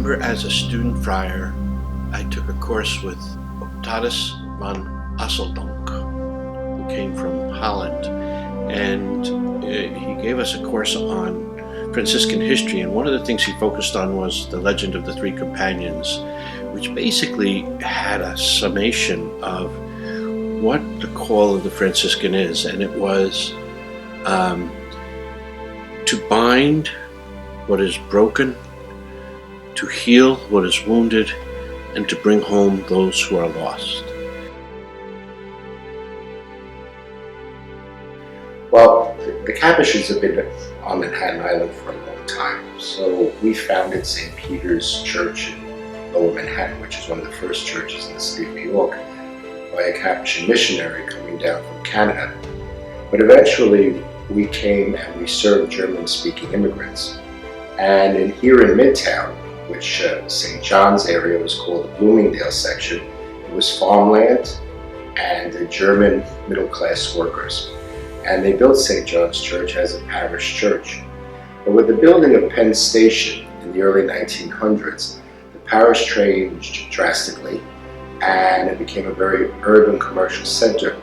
remember as a student friar, I took a course with Tadas van Asseldonk, who came from Holland, and he gave us a course on Franciscan history, and one of the things he focused on was the legend of the three companions, which basically had a summation of what the call of the Franciscan is, and it was to bind what is broken, to heal what is wounded, and to bring home those who are lost. Well, the Capuchins have been on Manhattan Island for a long time. So we founded St. Peter's Church in Lower Manhattan, which is one of the first churches in the city of New York, by a Capuchin missionary coming down from Canada. But eventually we came and we served German-speaking immigrants. And here in Midtown, which St. John's area was called the Bloomingdale section, it was farmland and the German middle-class workers. And they built St. John's Church as a parish church. But with the building of Penn Station in the early 1900s, the parish changed drastically, and it became a very urban commercial center,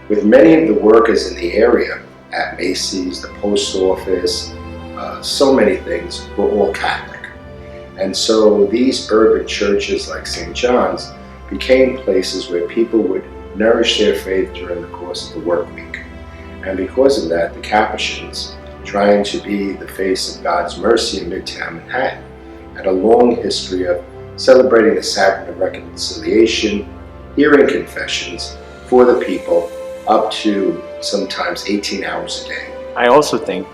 with many of the workers in the area at Macy's, the post office, so many things, were all Catholic. And so these urban churches like St. John's became places where people would nourish their faith during the course of the work week. And because of that, the Capuchins, trying to be the face of God's mercy in Midtown Manhattan, had a long history of celebrating the sacrament of reconciliation, hearing confessions for the people, up to sometimes 18 hours a day. I also think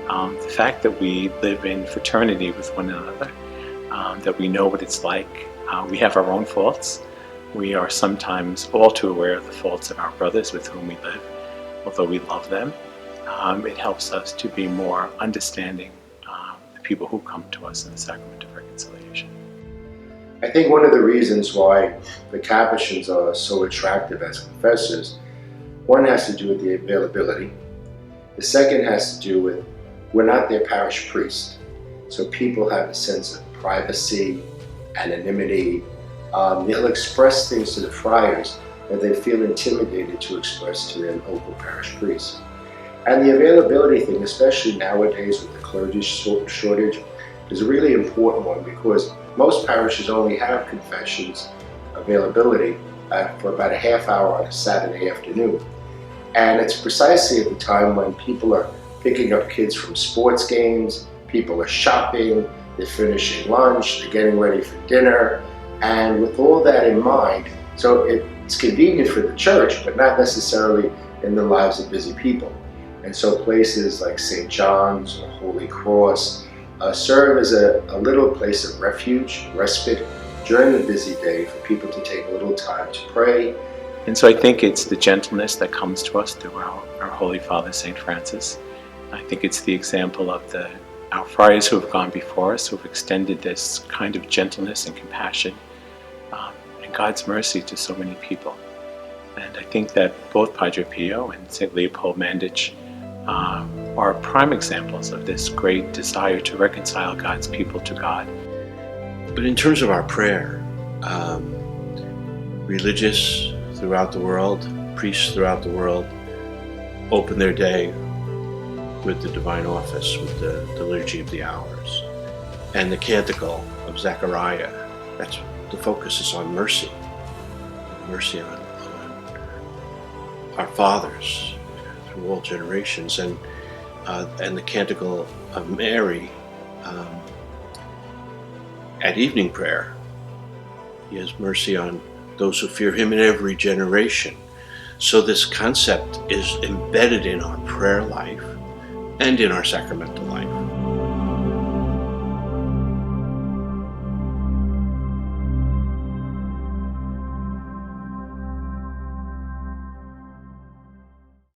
the fact that we live in fraternity with one another, that we know what it's like. We have our own faults. We are sometimes all too aware of the faults of our brothers with whom we live, although we love them. It helps us to be more understanding the people who come to us in the sacrament of reconciliation. I think one of the reasons why the Capuchins are so attractive as confessors, one has to do with the availability. The second has to do with we're not their parish priest, so people have a sense of privacy, anonymity. They'll express things to the friars that they feel intimidated to express to their local parish priest. And the availability thing, especially nowadays with the clergy shortage, is a really important one, because most parishes only have confessions availability for about a half hour on a Saturday afternoon. And it's precisely at the time when people are picking up kids from sports games, people are shopping, they're finishing lunch, they're getting ready for dinner. And with all that in mind, so it's convenient for the church, but not necessarily in the lives of busy people. And so places like St. John's or Holy Cross serve as a little place of refuge, respite during the busy day for people to take a little time to pray. And so I think it's the gentleness that comes to us through our Holy Father, St. Francis. I think it's the example of our friars who have gone before us, who have extended this kind of gentleness and compassion and God's mercy to so many people. And I think that both Padre Pio and St. Leopold Mandich are prime examples of this great desire to reconcile God's people to God. But in terms of our prayer, religious throughout the world, priests throughout the world, open their day with the Divine Office, with the Liturgy of the Hours, and the Canticle of Zechariah. That's the focus is on mercy, mercy on our fathers through all generations, and the Canticle of Mary at evening prayer. He has mercy on those who fear him in every generation. So this concept is embedded in our prayer life and in our sacramental life.